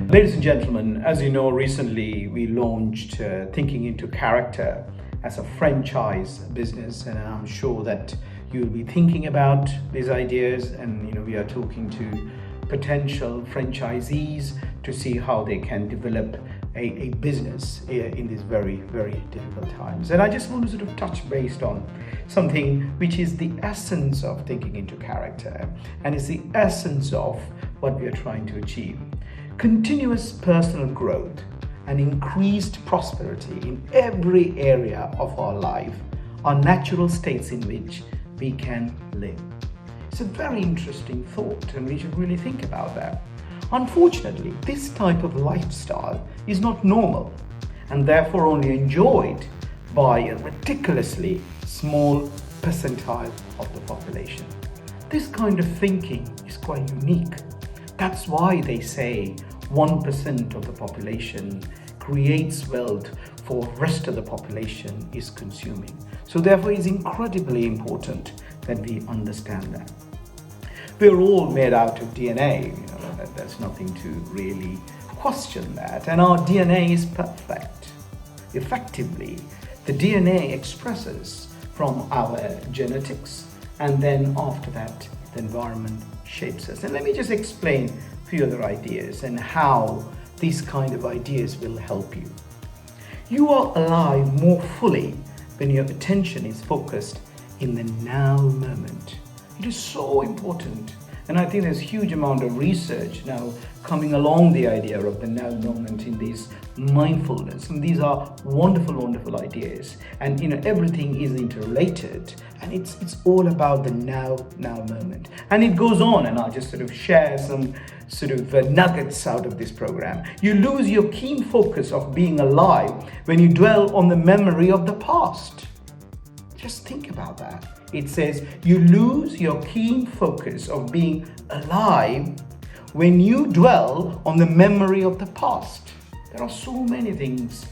Ladies and gentlemen, as you know, recently we launched Thinking into Character as a franchise business, and I'm sure that you'll be thinking about these ideas, and we are talking to potential franchisees to see how they can develop a business in these very, very difficult times. And I just want to sort of touch based on something which is the essence of thinking into character, and it's the essence of what we are trying to achieve. Continuous personal growth and increased prosperity in every area of our life are natural states in which we can live. It's a very interesting thought, and we should really think about that. Unfortunately, this type of lifestyle is not normal and therefore only enjoyed by a ridiculously small percentile of the population. This kind of thinking is quite unique. That's why they say 1% of the population creates wealth for the rest of the population is consuming. So therefore it's incredibly important that we understand that. We're all made out of DNA, there's nothing to really question that, and our DNA is perfect. Effectively, the DNA expresses from our genetics, and then after that the environment shapes us. And let me just explain a few other ideas and how these kind of ideas will help you. You are alive more fully when your attention is focused in the now moment. It is so important, and I think there's a huge amount of research now coming along the idea of the now moment in these mindfulness, and these are wonderful ideas, and everything is interrelated, and it's all about the now moment. And it goes on, and I'll just sort of share some sort of nuggets out of this program. You lose your keen focus of being alive when you dwell on the memory of the past. Just think about that. It says you lose your keen focus of being alive when you dwell on the memory of the past. There are so many things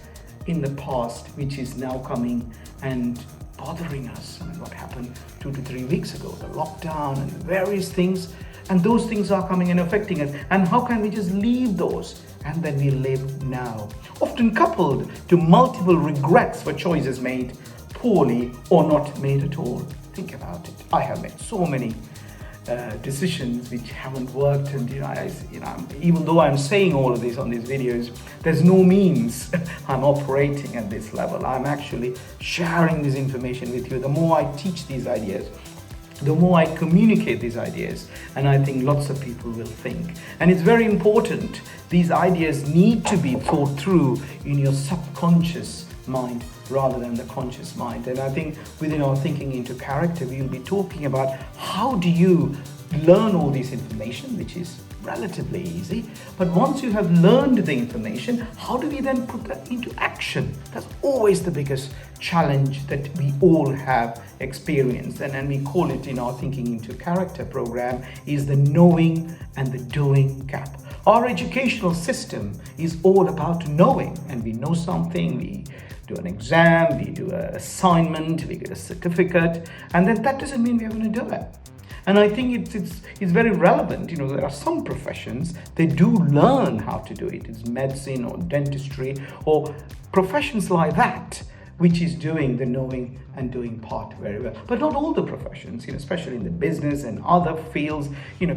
in the past which is now coming and bothering us. I mean, what happened 2 to 3 weeks ago, the lockdown and various things, and those things are coming and affecting us. And how can we just leave those and then we live now? Often coupled to multiple regrets for choices made poorly or not made at all. Think about it. I have made so many decisions which haven't worked, and even though I'm saying all of this on these videos, there's no means I'm operating at this level. I'm actually sharing this information with you. The more I teach these ideas, the more I communicate these ideas, and I think lots of people will think. And it's very important. These ideas need to be thought through in your subconscious mind rather than the conscious mind. And I think within our thinking into character, we'll be talking about how do you learn all this information, which is relatively easy. But once you have learned the information, how do we then put that into action? That's always the biggest challenge that we all have experienced. And we call it in our thinking into character program is the knowing and the doing gap. Our educational system is all about knowing, and we know something, we do an exam, we do an assignment, we get a certificate, and then that doesn't mean we're going to do it. And I think it's very relevant. There are some professions, they do learn how to do it. It's medicine or dentistry or professions like that, which is doing the knowing and doing part very well. But not all the professions, especially in the business and other fields,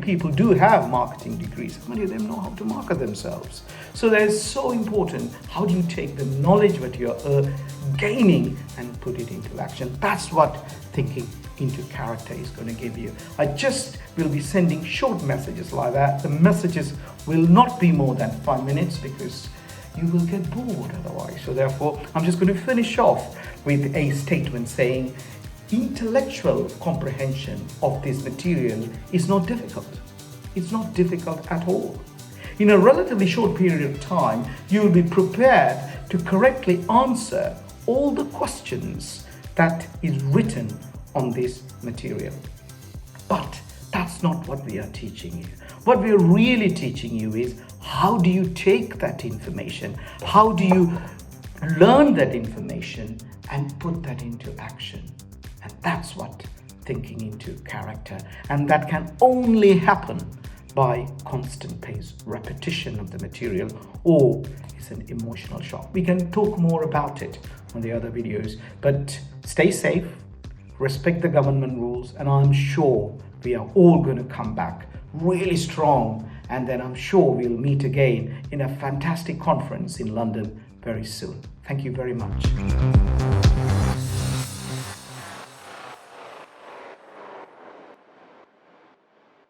people do have marketing degrees. Many of them know how to market themselves. So that is so important. How do you take the knowledge that you're gaining and put it into action? That's what thinking into character is going to give you. I just will be sending short messages like that. The messages will not be more than 5 minutes because you will get bored otherwise. So therefore, I'm just going to finish off with a statement saying intellectual comprehension of this material is not difficult. It's not difficult at all. In a relatively short period of time, you will be prepared to correctly answer all the questions that is written on this material. But that's not what we are teaching you. What we are really teaching you is how do you take that information? How do you learn that information and put that into action? And that's what thinking into character. And that can only happen by constant pace, repetition of the material, or it's an emotional shock. We can talk more about it on the other videos, but stay safe, respect the government rules, and I'm sure we are all going to come back really strong, and then I'm sure we'll meet again in a fantastic conference in London very soon. Thank you very much.